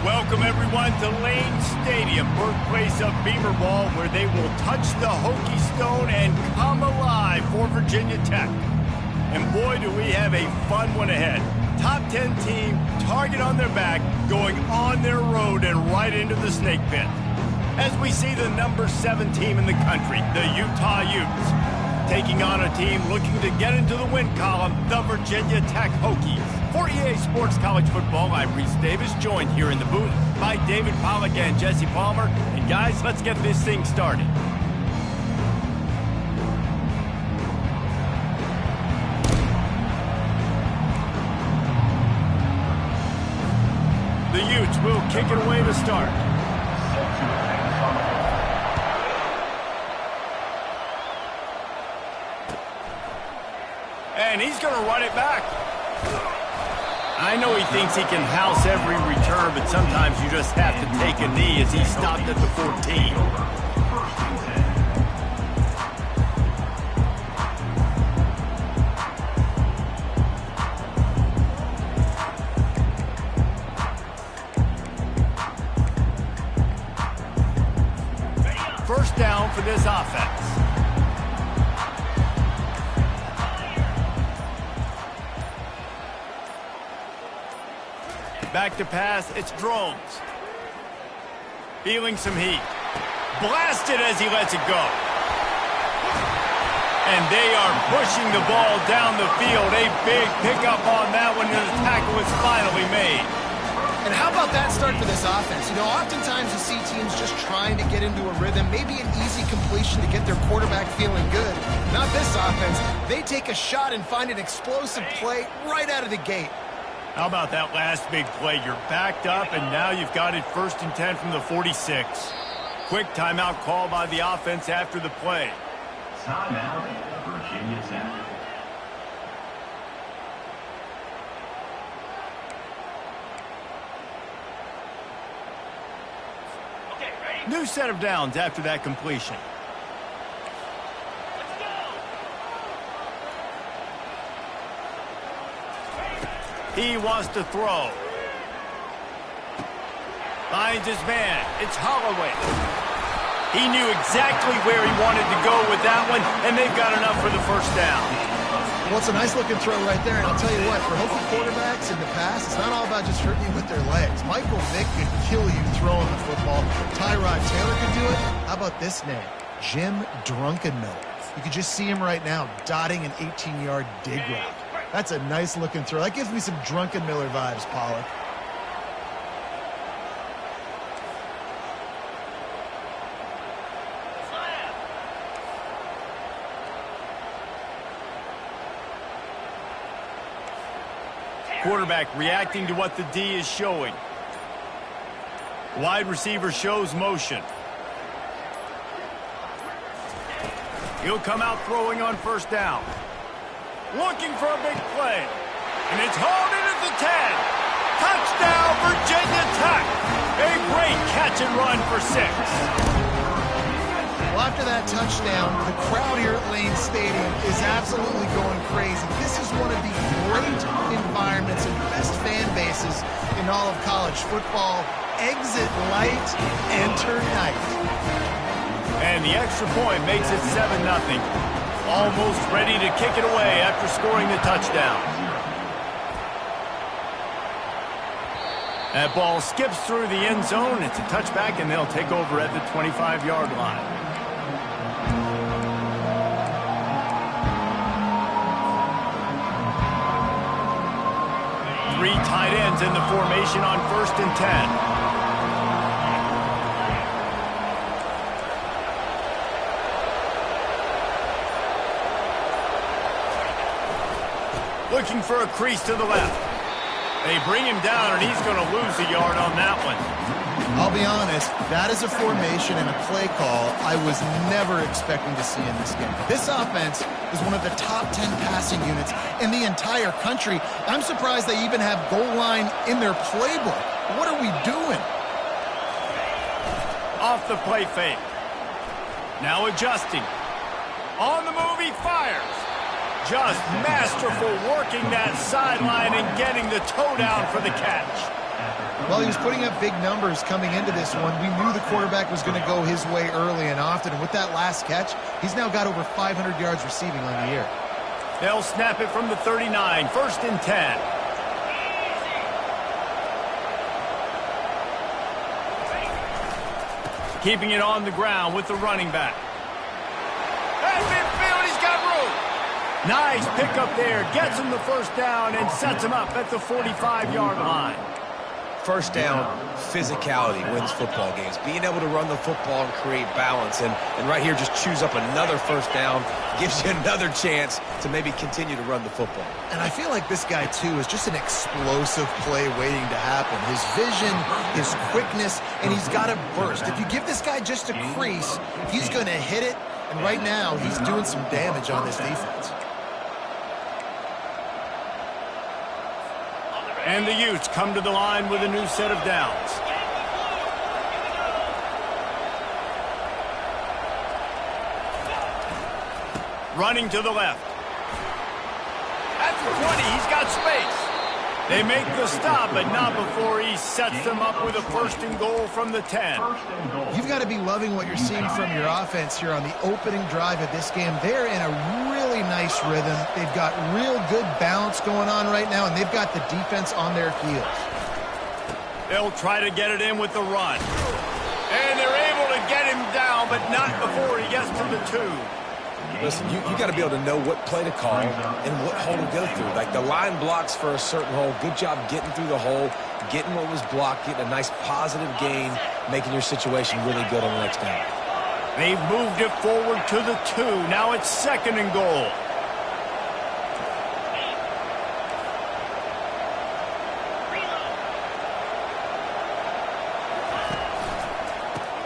Welcome, everyone, to Lane Stadium, birthplace of Beamer Ball, where they will touch the Hokie Stone and come alive for Virginia Tech. And boy, do we have a fun one ahead. Top 10 team, target on their back, going on their road and right into the snake pit. As we see the number 7 team in the country, the Utah Utes, taking on a team looking to get into the win column, the Virginia Tech Hokies. For EA Sports College Football, I'm Reese Davis, joined here in the booth by David Pollack and Jesse Palmer. And guys, let's get this thing started. The Utes will kick it away to start. And he's going to run it back. I know he thinks he can house every return, but sometimes you just have to take a knee as he stopped at the 14. First down for this offense. Back to pass, it's Drones. Feeling some heat. Blasted as he lets it go. And they are pushing the ball down the field. A big pickup on that one, and the tackle is finally made. And how about that start for this offense? You know, oftentimes you see teams just trying to get into a rhythm, maybe an easy completion to get their quarterback feeling good. Not this offense. They take a shot and find an explosive play right out of the gate. How about that last big play? You're backed up, and now you've got it 1st and 10 from the 46. Quick timeout call by the offense after the play. Timeout, Virginia Tech. New set of downs after that completion. He wants to throw. Finds his man. It's Holloway. He knew exactly where he wanted to go with that one, and they've got enough for the first down. Well, it's a nice-looking throw right there, and I'll tell you what, for Hokie quarterbacks in the past, it's not all about just hurting you with their legs. Michael Vick could kill you throwing the football. Tyrod Taylor could do it. How about this name? Jim Drunkenmiller. You can just see him right now dotting an 18-yard dig route. That's a nice-looking throw. That gives me some Drunkenmiller vibes, Pollard. Quarterback reacting to what the D is showing. Wide receiver shows motion. He'll come out throwing on first down. Looking for a big play. And it's hauled in at the 10. Touchdown, Virginia Tech. A great catch and run for 6. Well, after that touchdown, the crowd here at Lane Stadium is absolutely going crazy. This is one of the great environments and best fan bases in all of college football. Exit light, enter night. And the extra point makes it 7-0. Almost ready to kick it away after scoring the touchdown. That ball skips through the end zone. It's a touchback, and they'll take over at the 25-yard line. Three tight ends in the formation on 1st and 10. Looking for a crease to the left. They bring him down, and he's going to lose a yard on that one. I'll be honest, that is a formation and a play call I was never expecting to see in this game. This offense is one of the top 10 passing units in the entire country. I'm surprised they even have goal line in their playbook. What are we doing? Off the play fake. Now adjusting. On the move, he fires. Just masterful working that sideline and getting the toe down for the catch. Well, he was putting up big numbers coming into this one. We knew the quarterback was going to go his way early and often. And with that last catch, he's now got over 500 yards receiving on the year. They'll snap it from the 39, 1st and 10. Keeping it on the ground with the running back. At midfield, he's got room. Nice pickup there. Gets him the first down and sets him up at the 45-yard line. First down, physicality wins football games. Being able to run the football and create balance. And right here, just choose up another first down. Gives you another chance to maybe continue to run the football. And I feel like this guy, too, is just an explosive play waiting to happen. His vision, his quickness, and he's got a burst. If you give this guy just a crease, he's going to hit it. And right now, he's doing some damage on this defense. And the Utes come to the line with a new set of downs. Running to the left. At the 20, he's got space. They make the stop, but not before he sets them up with a 1st and goal from the 10. You've got to be loving what you're seeing from your offense here on the opening drive of this game. They're in a really nice rhythm. They've got real good balance going on right now, and they've got the defense on their heels. They'll try to get it in with the run. And they're able to get him down, but not before he gets to the 2. Listen, you got to be able to know what play to call and what hole to go through. Like the line blocks for a certain hole. Good job getting through the hole, getting what was blocked, getting a nice positive gain, making your situation really good on the next down. They've moved it forward to the 2. Now it's 2nd and goal.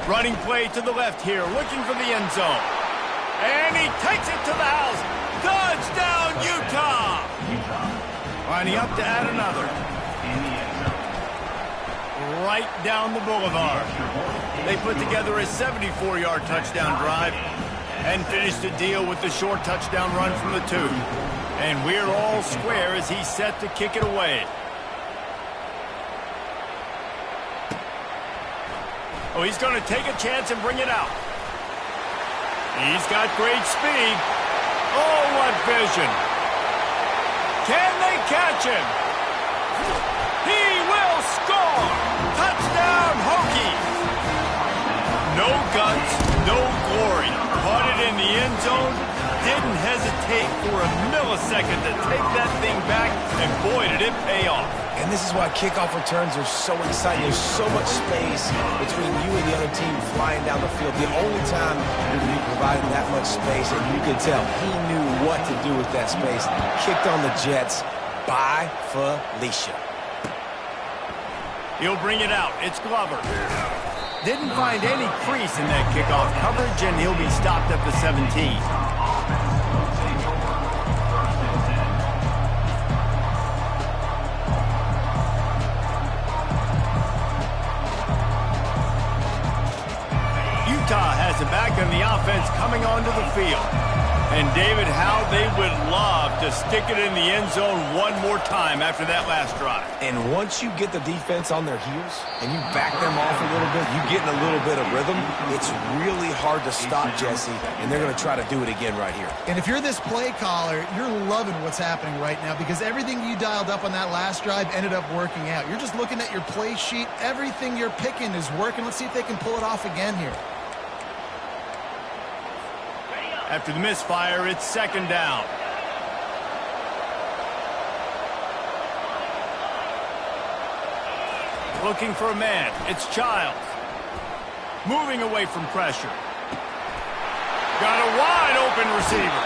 Running play to the left here, looking for the end zone. And he takes it to the house. Touchdown, Utah! Lining up to add another. Right down the boulevard. They put together a 74-yard touchdown drive and finished the deal with the short touchdown run from the 2. And we're all square as he's set to kick it away. Oh, he's going to take a chance and bring it out. He's got great speed. Oh, what vision. Can they catch him? He will score. Touchdown, Hokies. No guts, no glory. Caught it in the end zone. Didn't hesitate for a millisecond to take that thing back, and boy, did it pay off. And this is why kickoff returns are so exciting. There's so much space between you and the other team flying down the field. The only time you're going to be providing that much space, and you can tell he knew what to do with that space. Kicked on the Jets by Felicia. He'll bring it out. It's Glover. Didn't find any crease in that kickoff coverage, and he'll be stopped at the 17. Utah has it back, and the offense coming onto the field. And, David, how they would love to stick it in the end zone one more time after that last drive. And once you get the defense on their heels and you back them off a little bit, you get in a little bit of rhythm, it's really hard to stop, Jesse, and they're going to try to do it again right here. And if you're this play caller, you're loving what's happening right now because everything you dialed up on that last drive ended up working out. You're just looking at your play sheet. Everything you're picking is working. Let's see if they can pull it off again here. After the misfire, it's second down. Looking for a man. It's Childs. Moving away from pressure. Got a wide open receiver.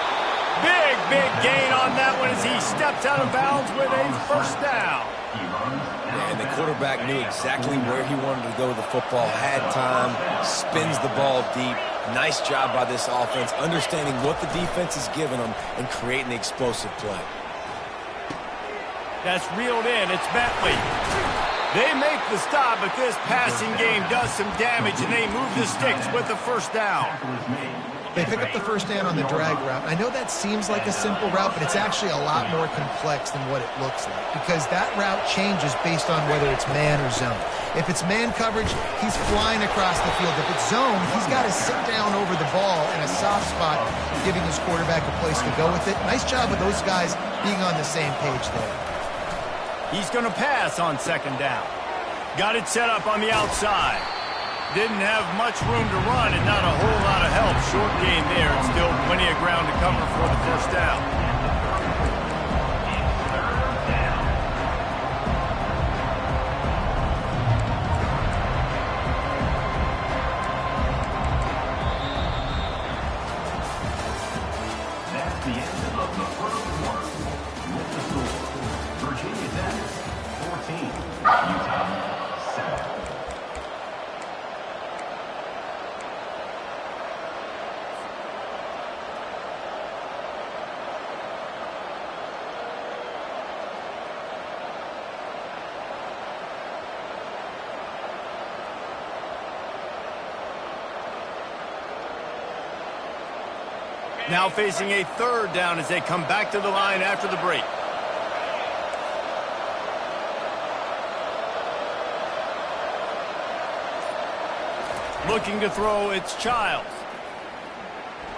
Big gain on that one as he steps out of bounds with a first down. And the quarterback knew exactly where he wanted to go with the football, had time, spins the ball deep. Nice job by this offense, understanding what the defense is giving them and creating the explosive play. That's reeled in. It's Bentley. They make the stop, but this passing game does some damage, and they move the sticks with the first down. They pick up the first down on the drag route. I know that seems like a simple route, but it's actually a lot more complex than what it looks like because that route changes based on whether it's man or zone. If it's man coverage, he's flying across the field. If it's zone, he's got to sit down over the ball in a soft spot, giving his quarterback a place to go with it. Nice job of those guys being on the same page there. He's going to pass on second down. Got it set up on the outside. Didn't have much room to run and not a whole lot of help. Short gain there and still plenty of ground to cover for the first down. That's the end of the first quarter. With the score, Virginia Tech 14, Utah 7. Now facing a third down as they come back to the line after the break. Looking to throw, it's Childs.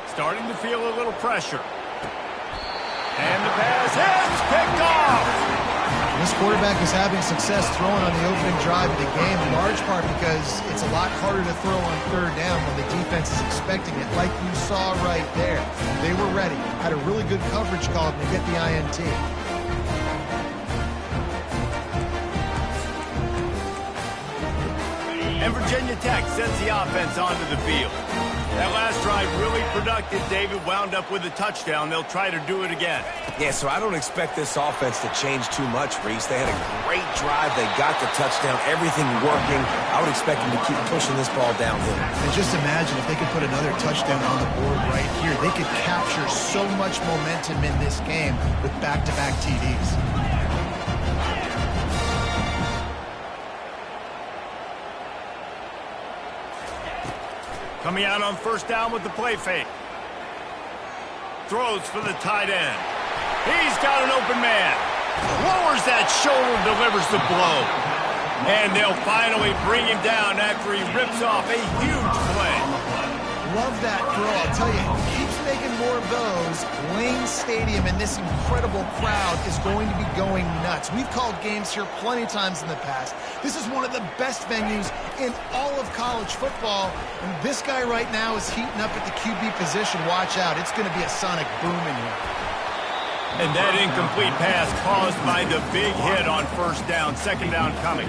Starting to feel a little pressure. And the pass is picked off. This quarterback is having success throwing on the opening drive of the game, in large part because it's a lot harder to throw on third down when the defense is expecting it, like you saw right there. They were ready, had a really good coverage call to get the INT. And Virginia Tech sends the offense onto the field. That last drive really productive, David, wound up with a touchdown. They'll try to do it again. Yeah, so I don't expect this offense to change too much, Reese. They had a great drive. They got the touchdown, everything working. I would expect them to keep pushing this ball downhill. And just imagine if they could put another touchdown on the board right here. They could capture so much momentum in this game with back-to-back TDs. Coming out on first down with the play fake. Throws for the tight end. He's got an open man. Lowers that shoulder, delivers the blow. And they'll finally bring him down after he rips off a huge play. Love that throw. I'll tell you, he keeps making more of those. Lane Stadium and this incredible crowd is going to be going nuts. We've called games here plenty of times in the past. This is one of the best venues in all of college football. And this guy right now is heating up at the QB position. Watch out. It's going to be a sonic boom in here. And that incomplete pass caused by the big hit on first down. Second down coming.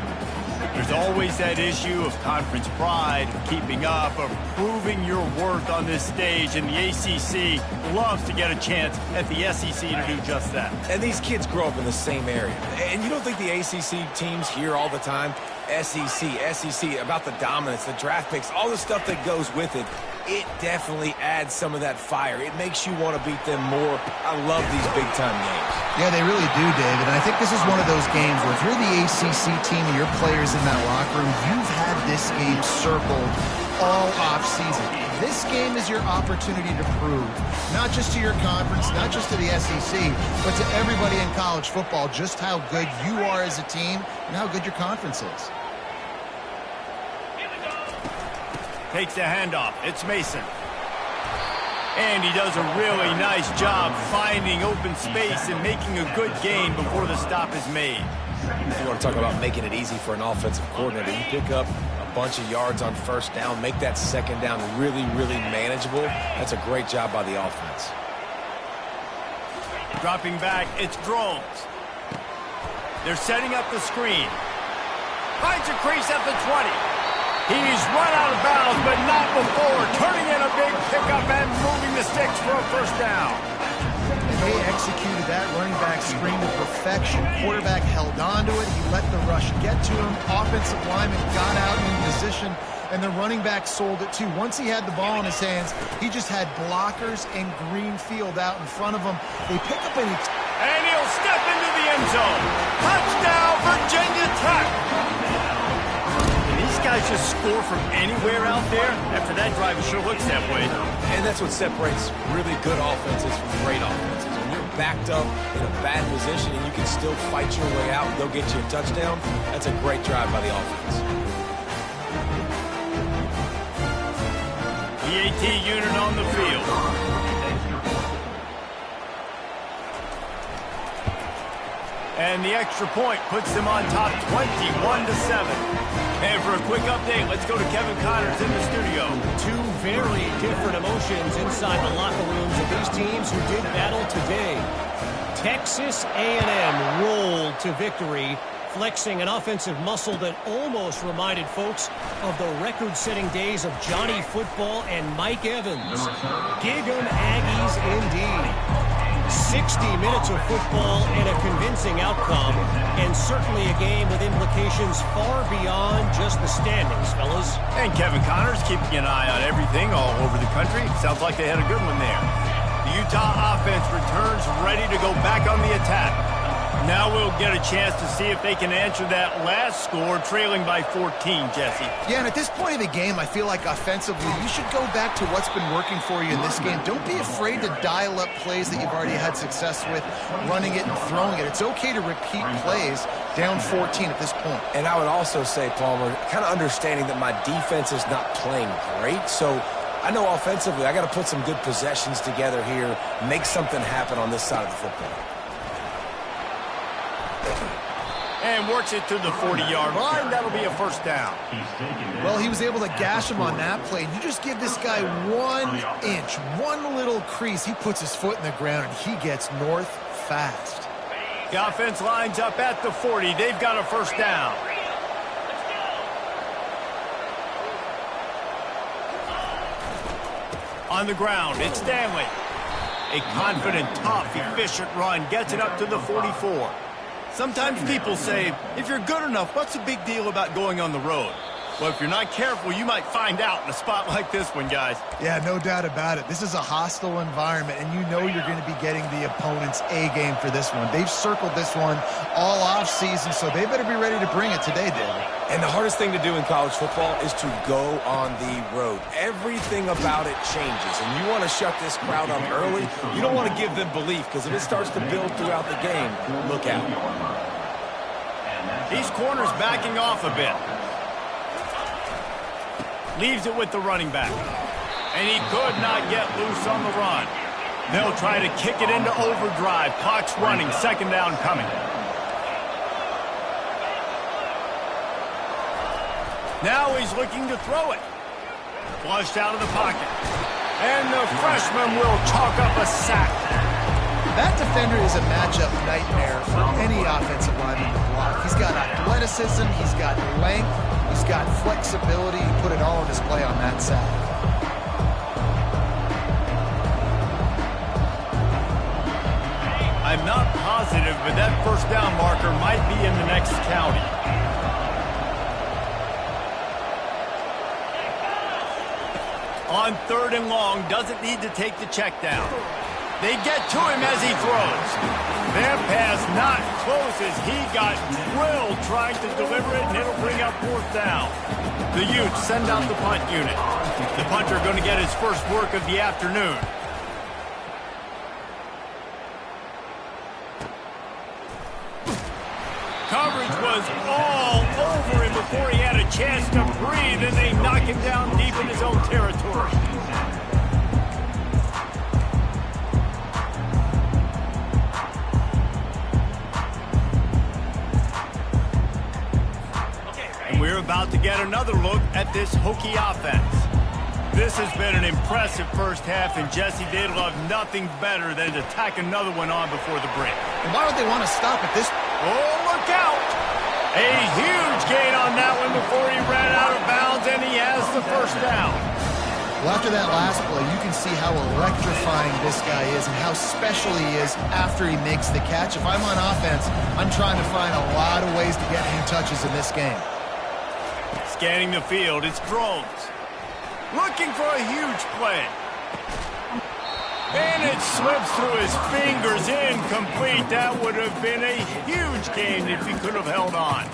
There's always that issue of conference pride, of keeping up, of proving your worth on this stage, and the ACC loves to get a chance at the SEC to do just that. And these kids grow up in the same area. And you don't think the ACC teams hear all the time, SEC, about the dominance, the draft picks, all the stuff that goes with it. It definitely adds some of that fire. It makes you want to beat them more. I love these big-time games. Yeah, they really do, David. And I think this is one of those games where if you're the ACC team and your players in that locker room, you've had this game circled all offseason. This game is your opportunity to prove, not just to your conference, not just to the SEC, but to everybody in college football, just how good you are as a team and how good your conference is. Takes the handoff. It's Mason. And he does a really nice job finding open space and making a good gain before the stop is made. You want to talk about making it easy for an offensive coordinator. You pick up a bunch of yards on first down, make that second down really, really manageable. That's a great job by the offense. Dropping back, it's Drones. They're setting up the screen. Finds a crease at the 20. He's run out of bounds, but not before turning in a big pickup and moving the sticks for a first down. And they executed that running back screen to perfection. Quarterback held on to it. He let the rush get to him. Offensive lineman got out in position, and the running back sold it too. Once he had the ball in his hands, he just had blockers and green field out in front of him. They pick up and he'll step into the end zone. Touchdown, Virginia Tech. These guys just score from anywhere out there. After that drive, it sure looks that way. And that's what separates really good offenses from great offenses. When you're backed up in a bad position and you can still fight your way out and go get you a touchdown, that's a great drive by the offense. The AT unit on the field. And the extra point puts them on top 21-7. And for a quick update, let's go to Kevin Connors in the studio. Two very different emotions inside the locker rooms of these teams who did battle today. Texas A&M rolled to victory, flexing an offensive muscle that almost reminded folks of the record-setting days of Johnny Football and Mike Evans. Gig 'em Aggies indeed. 60 minutes of football and a convincing outcome, and certainly a game with implications far beyond just the standings, fellas. And Kevin Connors keeping an eye on everything all over the country. Sounds like they had a good one there. The Utah offense returns ready to go back on the attack. Now we'll get a chance to see if they can answer that last score, trailing by 14, Jesse. Yeah, and at this point of the game, I feel like offensively, you should go back to what's been working for you in this game. Don't be afraid to dial up plays that you've already had success with, running it and throwing it. It's okay to repeat plays down 14 at this point. And I would also say, Palmer, kind of understanding that my defense is not playing great, so I know offensively I got to put some good possessions together here, make something happen on this side of the football. And works it to the 40-yard line. That'll be a first down. Well, he was able to gash him on that play. You just give this guy 1 inch, one little crease. He puts his foot in the ground, and he gets north fast. The offense lines up at the 40. They've got a first down. On the ground, it's Stanley. A confident, tough, efficient run gets it up to the 44. Sometimes people say, if you're good enough, what's the big deal about going on the road? Well, if you're not careful, you might find out in a spot like this one, guys. Yeah, no doubt about it. This is a hostile environment, and you know you're going to be getting the opponent's A-game for this one. They've circled this one all offseason, so they better be ready to bring it today, David. And the hardest thing to do in college football is to go on the road. Everything about it changes, and you want to shut this crowd up early. You don't want to give them belief, because if it starts to build throughout the game, look out. These corners backing off a bit. Leaves it with the running back. And he could not get loose on the run. They'll try to kick it into overdrive. Clock's running. Second down coming. Now he's looking to throw it. Flushed out of the pocket. And the freshman will chalk up a sack. That defender is a matchup nightmare for any offensive lineman to block. He's got athletic athleticism, he's got length, he's got flexibility. He put it all on display on that sack. I'm not positive, but that first down marker might be in the next county. On 3rd and long, doesn't need to take the check down. They get to him as he throws. Their pass not close as he got drilled trying to deliver it, and it'll bring up 4th down. The Utes send out the punt unit. The punter going to get his first work of the afternoon. Coverage was all over him before he had a chance to breathe, and they knock him down deep in his own territory. And we're about to get another look at this Hokie offense. This has been an impressive first half, and Jesse, they'd love nothing better than to tack another one on before the break. And why would they want to stop at this? Oh, look out! A huge gain on that one before he ran out of bounds, and he has the first down. Well, after that last play, you can see how electrifying this guy is and how special he is after he makes the catch. If I'm on offense, I'm trying to find a lot of ways to get him touches in this game. Scanning the field, it's Drones. Looking for a huge play. And it slips through his fingers, incomplete. That would have been a huge gain if he could have held on.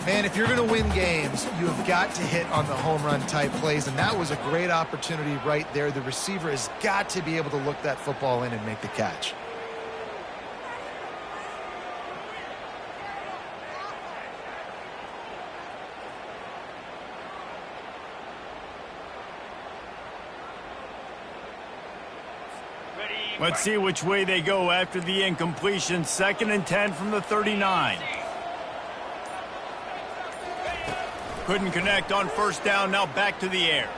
Man, if you're going to win games, you have got to hit on the home run type plays, and that was a great opportunity right there. The receiver has got to be able to look that football in and make the catch. Let's see which way they go after the incompletion. 2nd and 10 from the 39. Couldn't connect on first down. Now back to the air.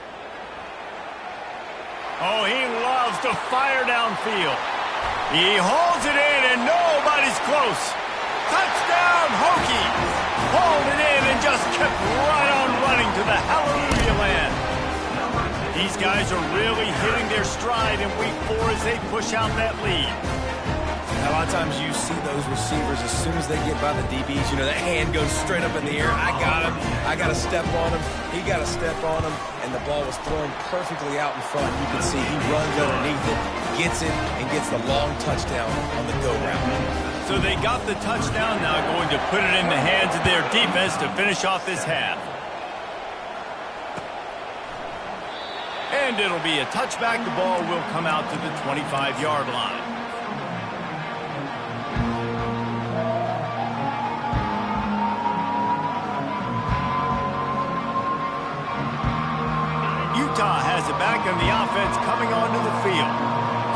Oh, he loves to fire downfield. He holds it in, and nobody's close. Touchdown, Hokies! Hauled it in and just kept right on running to the hallelujah land. These guys are really hitting their stride in week 4 as they push out that lead. A lot of times you see those receivers, as soon as they get by the DBs, you know, that hand goes straight up in the air. I got him. I got to step on him. He got to step on him. And the ball was thrown perfectly out in front. You can see he runs underneath it, gets it, and gets the long touchdown on the go route. So they got the touchdown, now going to put it in the hands of their defense to finish off this half. And it'll be a touchback. The ball will come out to the 25-yard line. Utah has it back, and the offense coming onto the field.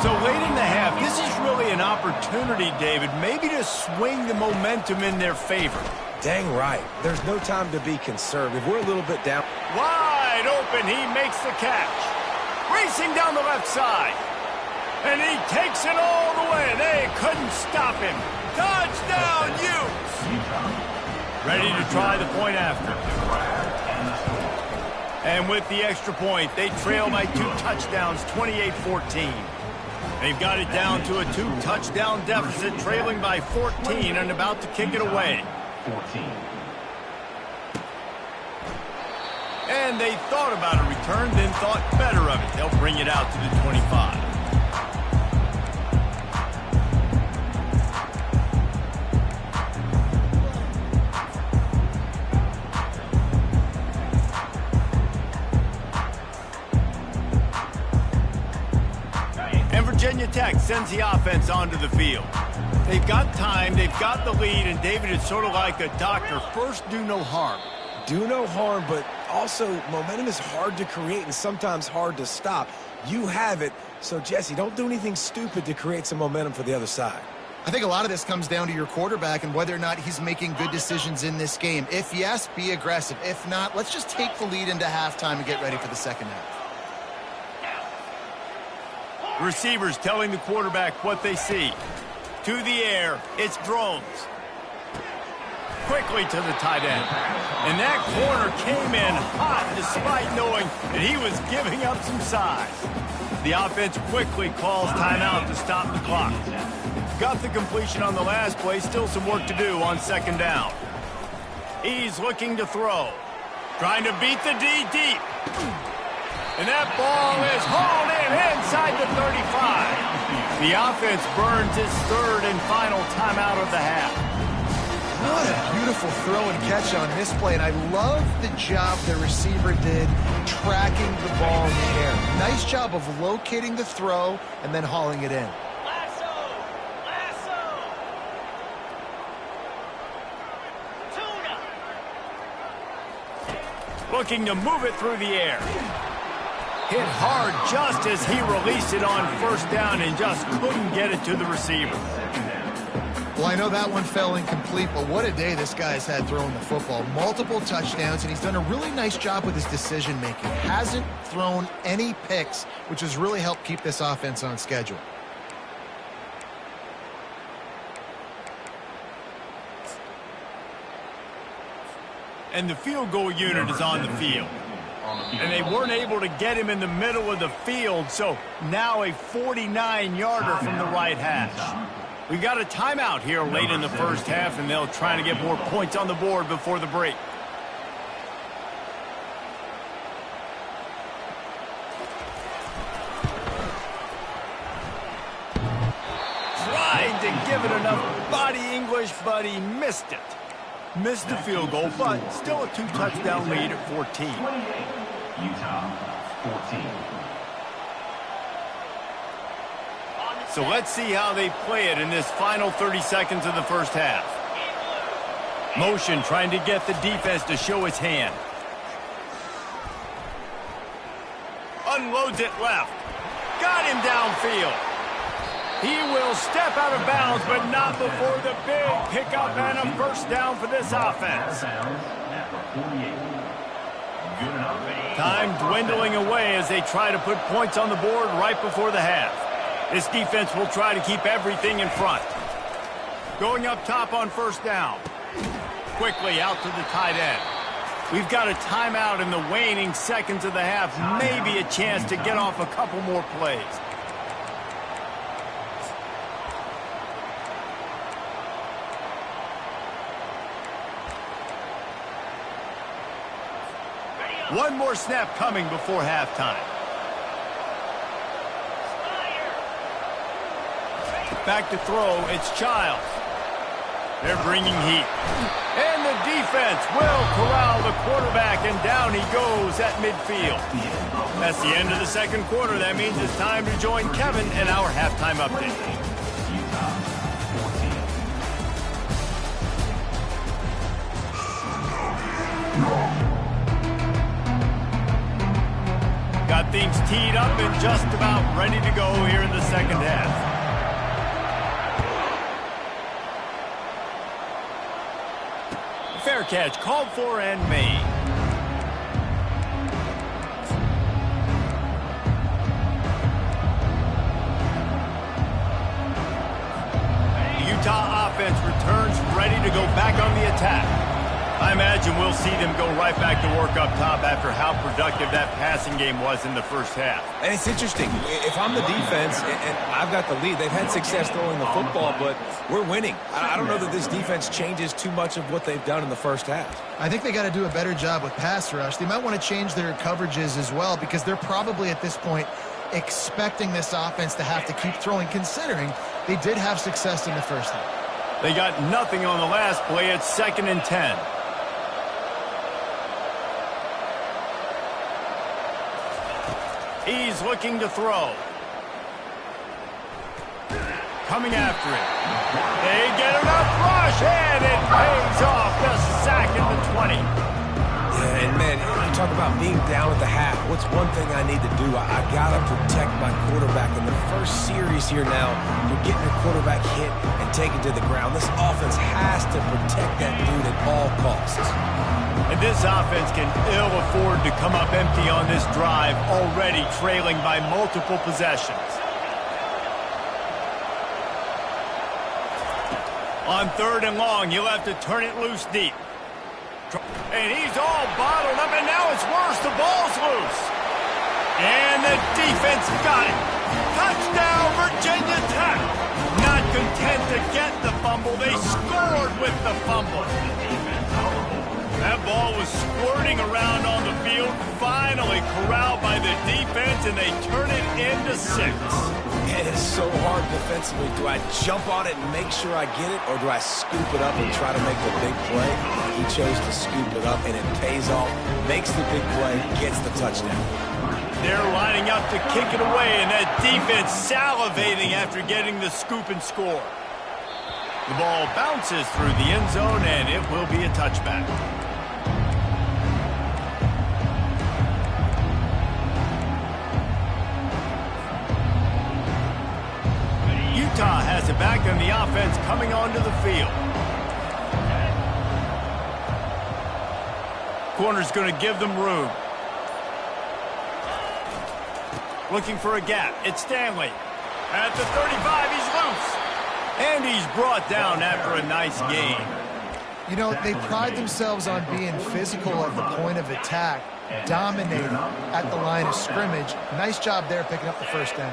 So late in the half, this is really an opportunity, David, maybe to swing the momentum in their favor. Dang right. There's no time to be conservative. We're a little bit down. Wide open, he makes the catch. Racing down the left side. And he takes it all the way. They couldn't stop him. Touchdown, Utes! Ready to try the point after. And with the extra point, they trail by 2 touchdowns, 28-14. They've got it down to a 2-touchdown deficit, trailing by 14 and about to kick it away. 14. And they thought about a return, then thought better of it. They'll bring it out to the 25. And Virginia Tech sends the offense onto the field. They've got time, they've got the lead, and David is sort of like a doctor. First, do no harm. Do no harm, but also momentum is hard to create and sometimes hard to stop. You have it, so Jesse, don't do anything stupid to create some momentum for the other side. I think a lot of this comes down to your quarterback and whether or not he's making good decisions in this game. If yes, be aggressive. If not, let's just take the lead into halftime and get ready for the second half. Receivers telling the quarterback what they see. To the air, it's Drones. quickly to the tight end. And that corner came in hot despite knowing that he was giving up some size. The offense quickly calls timeout to stop the clock. Got the completion on the last play, still some work to do on second down. He's looking to throw. Trying to beat the D deep. And that ball is hauled in inside the 35. The offense burns its third and final timeout of the half. What a beautiful throw and catch on this play, and I love the job the receiver did tracking the ball in the air. Nice job of locating the throw and then hauling it in. Looking to move it through the air. Hit hard just as he released it on first down and just couldn't get it to the receiver. Well, I know that one fell incomplete, but what a day this guy's had throwing the football. Multiple touchdowns, and he's done a really nice job with his decision-making. Hasn't thrown any picks, which has really helped keep this offense on schedule. And the field goal unit is on the field. And they weren't able to get him in the middle of the field, so now a 49-yarder from the right hash. We got a timeout here late in the first half, and they'll try to get more points on the board before the break. Tried to give it enough body English, but he missed it. Missed the field goal, but still a two-touchdown lead at 14. Utah, 14. So let's see how they play it in this final 30 seconds of the first half. Motion trying to get the defense to show his hand. Unloads it left. Got him downfield. He will step out of bounds, but not before the big pickup and a first down for this offense. Time dwindling away as they try to put points on the board right before the half. This defense will try to keep everything in front. Going up top on first down. Quickly out to the tight end. We've got a timeout in the waning seconds of the half. Maybe a chance to get off a couple more plays. One more snap coming before halftime. Back to throw, it's Childs. They're bringing heat. And the defense will corral the quarterback, and down he goes at midfield. That's the end of the second quarter. That means it's time to join Kevin in our halftime update. Got things teed up and just about ready to go here in the second half. Fair catch called for and made. The Utah offense returns ready to go back on the attack. I imagine we'll see them go right back to work up top after how productive that passing game was in the first half. And it's interesting. If I'm the defense and I've got the lead, they've had success throwing the football, but we're winning. I don't know that this defense changes too much of what they've done in the first half. I think they got to do a better job with pass rush. They might want to change their coverages as well, because they're probably at this point expecting this offense to have to keep throwing, considering they did have success in the first half. They got nothing on the last play. It's 2nd and 10. He's looking to throw. Coming after it. They get enough rush, and it pays off. The sack at the 20. Yeah, and man, you talk about being down at the half. What's one thing I need to do? I got to protect my quarterback. In the first series here now, you're getting your quarterback hit and taken to the ground. This offense has to protect that dude at all costs. And this offense can ill afford to come up empty on this drive, already trailing by multiple possessions. On 3rd and long, he'll have to turn it loose deep. And he's all bottled up, and now it's worse. The ball's loose. And the defense got it. Touchdown, Virginia Tech. Not content to get the fumble, they scored with the fumble. That ball was squirting around on the field, finally corralled by the defense, and they turn it into 6. It is so hard defensively. Do I jump on it and make sure I get it, or do I scoop it up and try to make the big play? He chose to scoop it up, and it pays off, makes the big play, gets the touchdown. They're lining up to kick it away, and that defense salivating after getting the scoop and score. The ball bounces through the end zone, and it will be a touchback. Utah has it back on the offense coming onto the field. Corner's going to give them room. Looking for a gap. It's Stanley. At the 35, he's loose. And he's brought down after a nice gain. You know, they pride themselves on being physical at the point of attack, dominating at the line of scrimmage. Nice job there picking up the first down.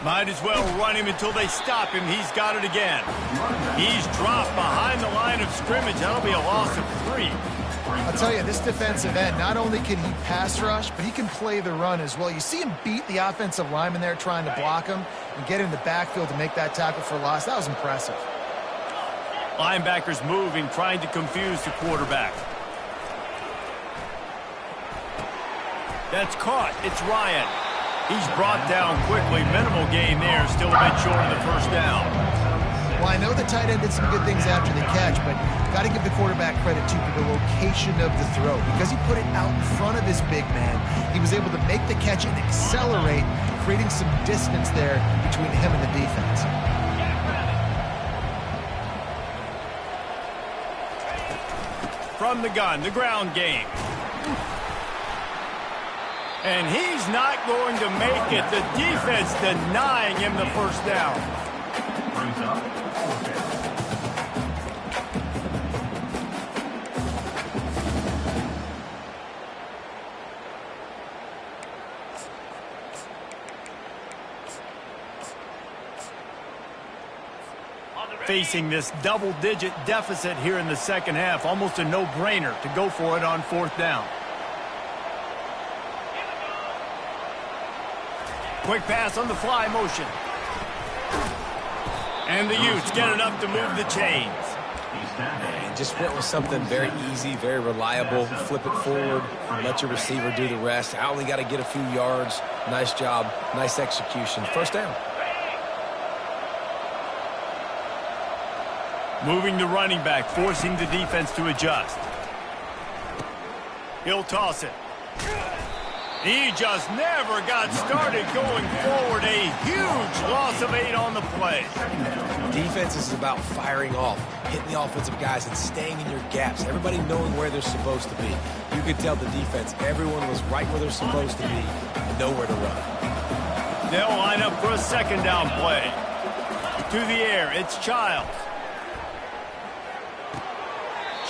Might as well run him until they stop him. He's got it again. He's dropped behind the line of scrimmage. That'll be a loss of 3. I'll tell you, this defensive end, not only can he pass rush, but he can play the run as well. You see him beat the offensive lineman there trying to block him and get in the backfield to make that tackle for loss. That was impressive. Linebackers moving, trying to confuse the quarterback. That's caught. It's Ryan. He's brought down quickly. Minimal gain there. Still a bit short of the first down. Well, I know the tight end did some good things after the catch, but got to give the quarterback credit, too, for the location of the throw. Because he put it out in front of his big man, he was able to make the catch and accelerate, creating some distance there between him and the defense. From the gun, the ground game. And he's not going to make it. The defense denying him the first down. Brings up 4th. Facing this double-digit deficit here in the second half, almost a no-brainer to go for it on 4th down. Quick pass on the fly motion. And the Utes get enough to move the chains. And just went with something very easy, very reliable. Flip it forward, let your receiver do the rest. I only got to get a few yards. Nice job, nice execution. First down. Moving the running back, forcing the defense to adjust. He'll toss it. He just never got started going forward. A huge loss of 8 on the play. Defense is about firing off, hitting the offensive guys and staying in your gaps. Everybody knowing where they're supposed to be. You could tell the defense, everyone was right where they're supposed to be, nowhere to run. They'll line up for a second down play. To the air, it's Childs.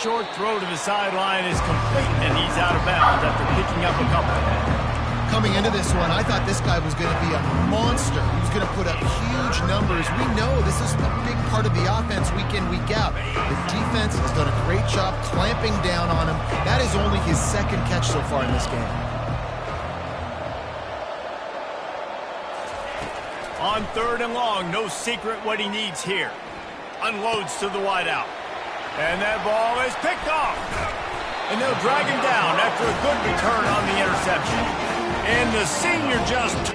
Short throw to the sideline is complete, and he's out of bounds after picking up a couple. Coming into this one, I thought this guy was going to be a monster. He was going to put up huge numbers. We know this is a big part of the offense week in, week out. The defense has done a great job clamping down on him. That is only his second catch so far in this game. On 3rd and long, no secret what he needs here. Unloads to the wideout. And that ball is picked off. And they'll drag him down after a good return on the interception. And the senior just...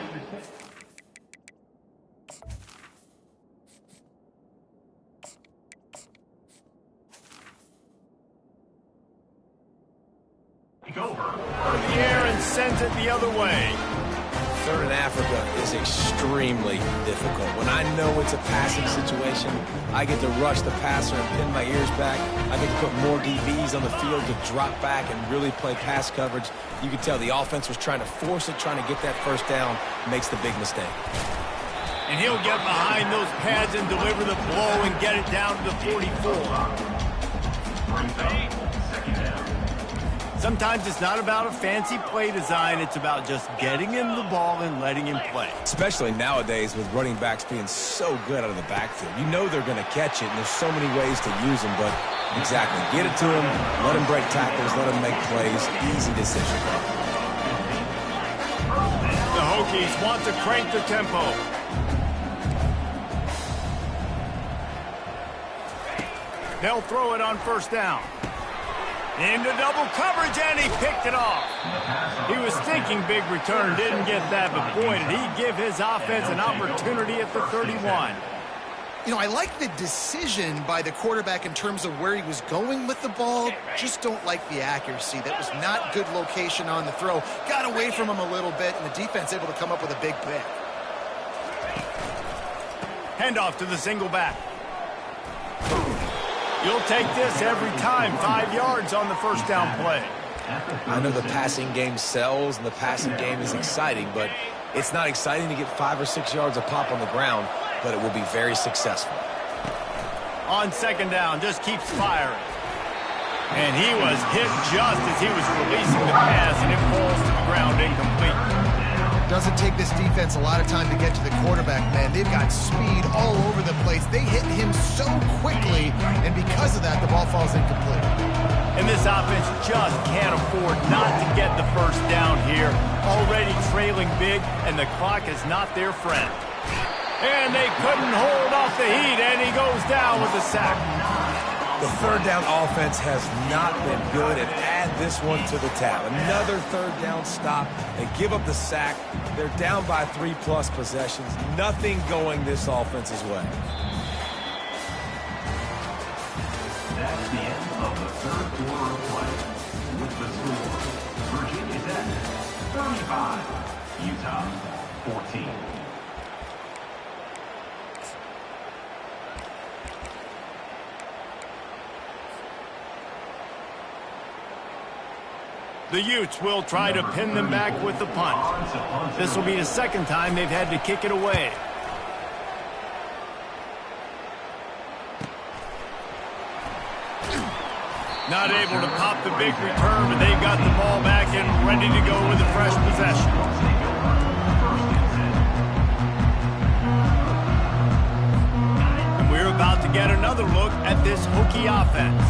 Over the air and sends it the other way. 3rd and Africa is extremely difficult. When I know it's a passing situation, I get to rush the passer and pin my ears back. I get to put more DBs on the field to drop back and really play pass coverage. You can tell the offense was trying to force it, trying to get that first down, makes the big mistake. And he'll get behind those pads and deliver the blow and get it down to the 44. Sometimes it's not about a fancy play design. It's about just getting him the ball and letting him play. Especially nowadays with running backs being so good out of the backfield. You know they're going to catch it, and there's so many ways to use them, but exactly. Get it to him, let him break tackles, let him make plays. Easy decision. The Hokies want to crank the tempo. They'll throw it on first down. Into double coverage, and he picked it off. He was thinking big return, didn't get that, but boy, did he give his offense an opportunity at the 31. You know, I like the decision by the quarterback in terms of where he was going with the ball. Just don't like the accuracy. That was not good location on the throw. Got away from him a little bit, and the defense able to come up with a big pick. Handoff to the single back. You'll take this every time. 5 yards on the first down play. I know the passing game sells and the passing game is exciting, but it's not exciting to get 5 or 6 yards a pop on the ground, but it will be very successful. On second down, just keeps firing. And he was hit just as he was releasing the pass, and it falls to the ground incomplete. Doesn't take this defense a lot of time to get to the quarterback, man. They've got speed all over the place. They hit him so quickly, and because of that, the ball falls incomplete. And this offense just can't afford not to get the first down here. Already trailing big, and the clock is not their friend. And they couldn't hold off the heat, and he goes down with a sack. The third down offense has not been good, and add this one to the tab. Another third down stop. They give up the sack. They're down by 3+ possessions. Nothing going this offense's way. That's the end of the third quarter of play. With the score, Virginia Tech 35, Utah 14. The Utes will try to pin them back with the punt. This will be the second time they've had to kick it away. Not able to pop the big return, but they've got the ball back and ready to go with a fresh possession. And we're about to get another look at this Hokie offense.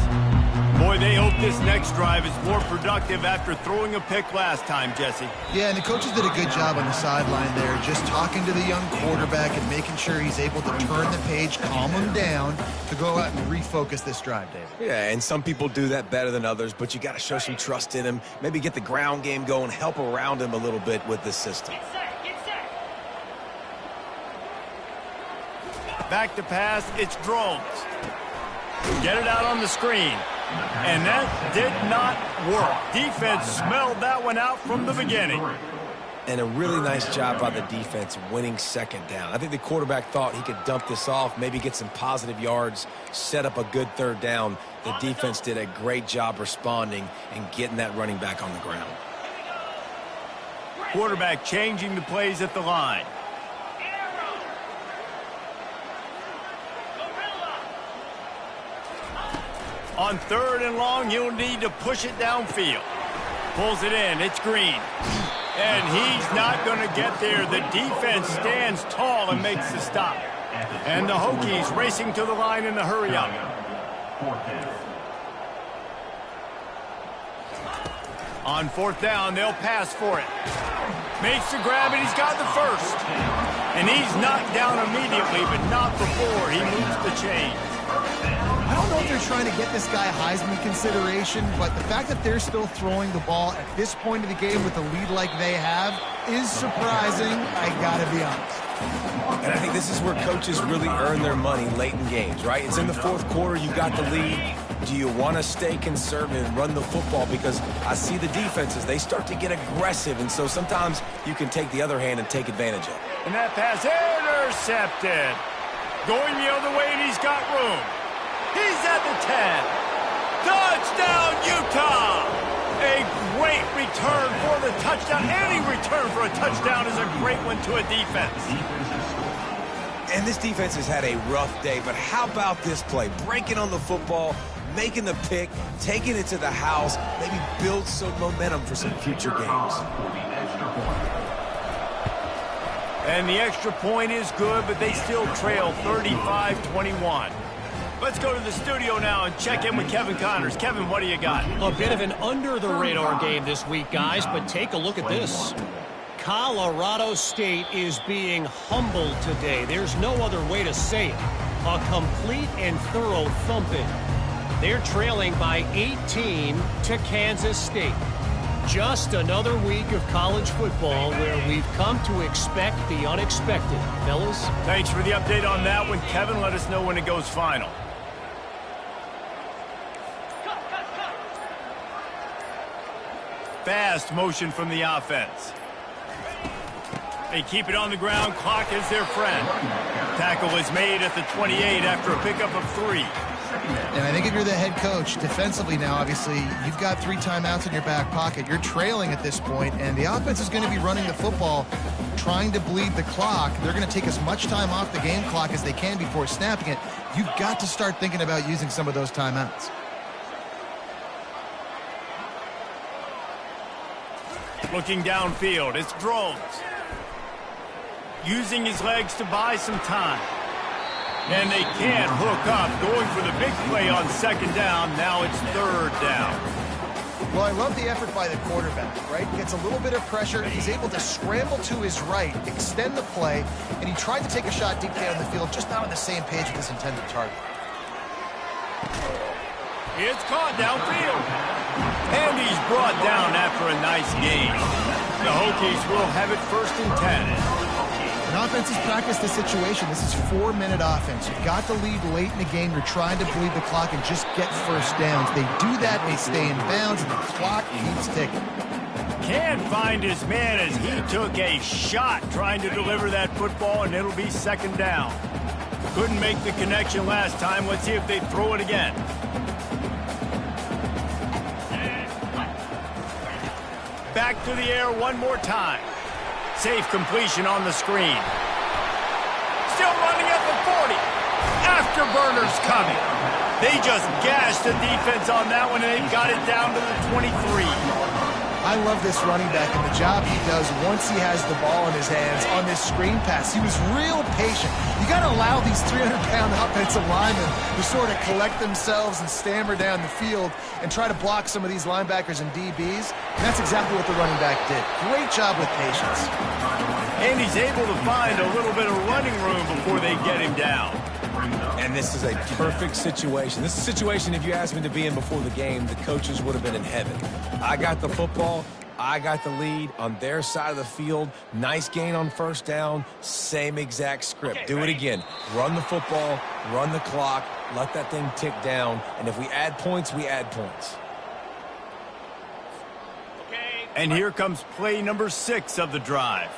Boy, they hope this next drive is more productive after throwing a pick last time, Jesse. Yeah, and the coaches did a good job on the sideline there, just talking to the young quarterback and making sure he's able to turn the page, calm him down, to go out and refocus this drive, David. Yeah, and some people do that better than others, but you got to show some trust in him, maybe get the ground game going, help around him a little bit with this system. Back to pass, it's Drones. Get it out on the screen. And that did not work. Defense smelled that one out from the beginning. And a really nice job by the defense winning second down. I think the quarterback thought he could dump this off, maybe get some positive yards, set up a good third down. The defense did a great job responding and getting that running back on the ground. Quarterback changing the plays at the line. On third and long, you'll need to push it downfield. Pulls it in. It's Green. And he's not going to get there. The defense stands tall and makes the stop. And the Hokies racing to the line in the hurry-up. On fourth down, they'll pass for it. Makes the grab, and he's got the first. And he's knocked down immediately, but not before he moves the chains. I don't know if they're trying to get this guy Heisman consideration, but the fact that they're still throwing the ball at this point of the game with a lead like they have is surprising, I gotta be honest. And I think this is where coaches really earn their money late in games, right? It's in the fourth quarter, you got the lead. Do you want to stay conservative and run the football? Because I see the defenses, they start to get aggressive, and so sometimes you can take the other hand and take advantage of it. And that pass intercepted. Going the other way, and he's got room. He's at the 10. Touchdown, Utah! A great return for the touchdown. Any return for a touchdown is a great one to a defense. And this defense has had a rough day, but how about this play? Breaking on the football, making the pick, taking it to the house, maybe build some momentum for some future games. And the extra point is good, but they still trail 35-21. Let's go to the studio now and check in with Kevin Connors. Kevin, what do you got? A bit of an under-the-radar game this week, guys, but take a look at this. Colorado State is being humbled today. There's no other way to say it. A complete and thorough thumping. They're trailing by 18 to Kansas State. Just another week of college football where we've come to expect the unexpected. Fellas? Thanks for the update on that one, Kevin. Let us know when it goes final. Fast motion from the offense. They keep it on the ground. Clock is their friend. Tackle is made at the 28 after a pickup of 3. And I think if you're the head coach, defensively now, obviously, you've got 3 timeouts in your back pocket. You're trailing at this point, and the offense is going to be running the football, trying to bleed the clock. They're going to take as much time off the game clock as they can before snapping it. You've got to start thinking about using some of those timeouts. Looking downfield, it's Drones. Using his legs to buy some time. And they can't hook up, going for the big play on 2nd down. Now it's 3rd down. Well, I love the effort by the quarterback, right? Gets a little bit of pressure. He's able to scramble to his right, extend the play, and he tried to take a shot deep down the field, just not on the same page with his intended target. It's caught downfield. And he's brought down after a nice gain. The Hokies will have it 1st and 10. An offense has practiced the situation. This is 4-minute offense. You've got the lead late in the game. You're trying to bleed the clock and just get first downs. They do that, they stay in bounds, and the clock keeps ticking. Can't find his man as he took a shot trying to deliver that football, and it'll be 2nd down. Couldn't make the connection last time. Let's see if they throw it again. Back to the air one more time. Safe completion on the screen. Still running at the 40. Afterburners coming. They just gashed the defense on that one, and they got it down to the 23. I love this running back and the job he does once he has the ball in his hands on this screen pass. He was real patient. You got to allow these 300-pound offensive linemen to sort of collect themselves and stammer down the field and try to block some of these linebackers and DBs. And that's exactly what the running back did. Great job with patience. And he's able to find a little bit of running room before they get him down. And this is a perfect situation. This is a situation, if you asked me to be in before the game, the coaches would have been in heaven. I got the football. I got the lead on their side of the field. Nice gain on 1st down. Same exact script. Do it again. Run the football, run the clock, let that thing tick down. And if we add points, we add points. And here comes play number 6 of the drive.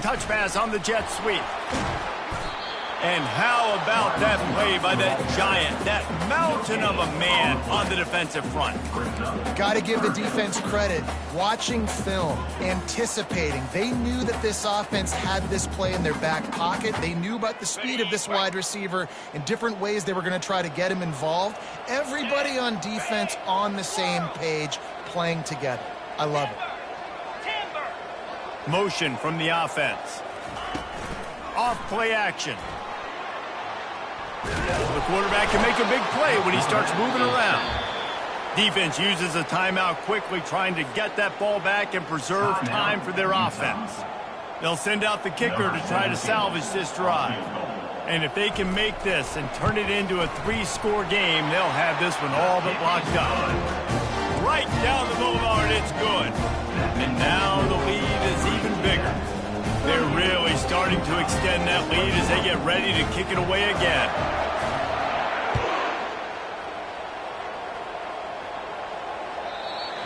Touch pass on the jet sweep. And how about that play by that giant, that mountain of a man on the defensive front? Got to give the defense credit. Watching film, anticipating. They knew that this offense had this play in their back pocket. They knew about the speed of this wide receiver and different ways they were going to try to get him involved. Everybody on defense on the same page, playing together. I love it. Motion from the offense. Off play action. The quarterback can make a big play when he starts moving around. Defense uses a timeout quickly, trying to get that ball back and preserve time for their offense. They'll send out the kicker to try to salvage this drive. And if they can make this and turn it into a 3-score game, they'll have this one all but locked up. Right down the boulevard, it's good. And now the lead is even bigger. They're really starting to extend that lead as they get ready to kick it away again.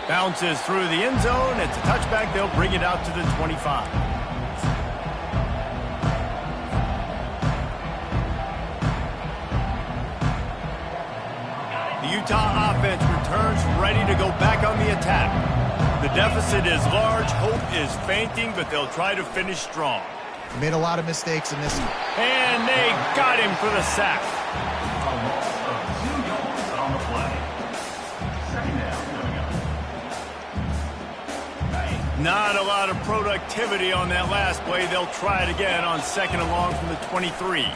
Bounces through the end zone. It's a touchback. They'll bring it out to the 25. The Utah offense returns ready to go back on the attack. The deficit is large. Hope is fainting, but they'll try to finish strong. He made a lot of mistakes in this one. And they got him for the sack. A loss of 2 yards on the play. Second down coming up. Not a lot of productivity on that last play. They'll try it again on second and long from the 23.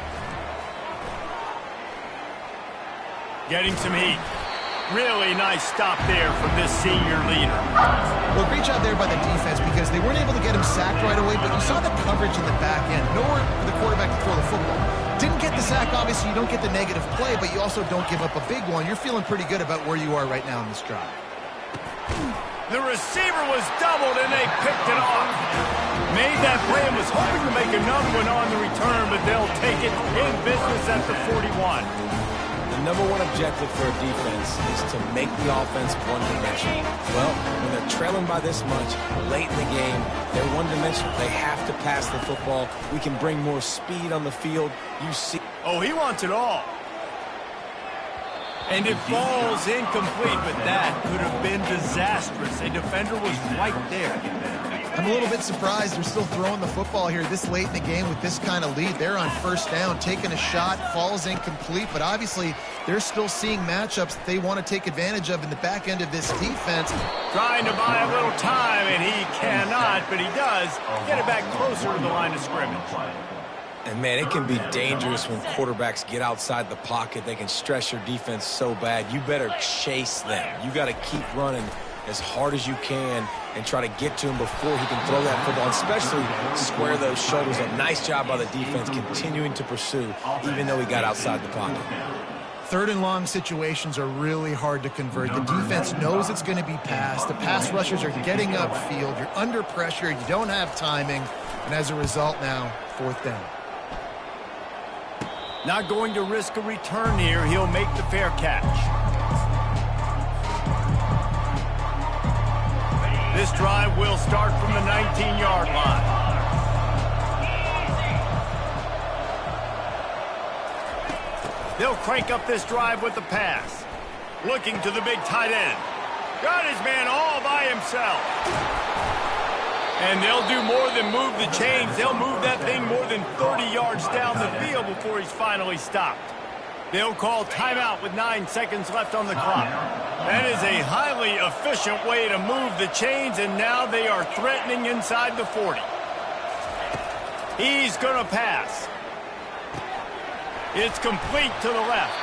Getting some heat. Really nice stop there from this senior leader. Well, great job there by the defense because they weren't able to get him sacked right away, but you saw the coverage in the back end. Nowhere for the quarterback to throw the football. Didn't get the sack, obviously. You don't get the negative play, but you also don't give up a big one. You're feeling pretty good about where you are right now in this drive. The receiver was doubled, and they picked it off. Made that play and was hoping to make another one on the return, but they'll take it in business at the 41. The number one objective for a defense is to make the offense one-dimensional. Well, when they're trailing by this much, late in the game, they're one-dimensional. They have to pass the football. We can bring more speed on the field. You see. Oh, he wants it all. And it falls incomplete, but that could have been disastrous. A defender was right there. I'm a little bit surprised they're still throwing the football here this late in the game with this kind of lead. They're on first down, taking a shot, falls incomplete, but obviously they're still seeing matchups that they want to take advantage of in the back end of this defense. Trying to buy a little time, and he cannot, but he does get it back closer to the line of scrimmage. And, man, it can be dangerous when quarterbacks get outside the pocket. They can stress your defense so bad. You better chase them. You got to keep running as hard as you can and try to get to him before he can throw that football, especially square those shoulders up. Nice job by the defense continuing to pursue, even though he got outside the pocket. Third and long situations are really hard to convert. The defense knows it's going to be passed. The pass rushers are getting upfield. You're under pressure. You don't have timing. And as a result now, fourth down. Not going to risk a return here. He'll make the fair catch. This drive will start from the 19-yard line. They'll crank up this drive with the pass. Looking to the big tight end. Got his man all by himself. And they'll do more than move the chains. They'll move that thing more than 30 yards down the field before he's finally stopped. They'll call timeout with 9 seconds left on the clock. That is a highly efficient way to move the chains, and now they are threatening inside the 40. He's going to pass. It's complete to the left.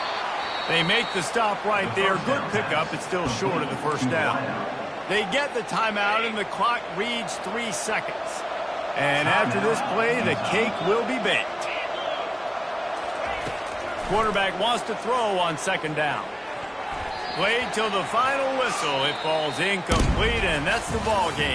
They make the stop right there. Good pickup. It's still short of the first down. They get the timeout, and the clock reads 3 seconds. And after this play, the cake will be baked. Quarterback wants to throw on second down. Played till the final whistle. It falls incomplete, and that's the ball game.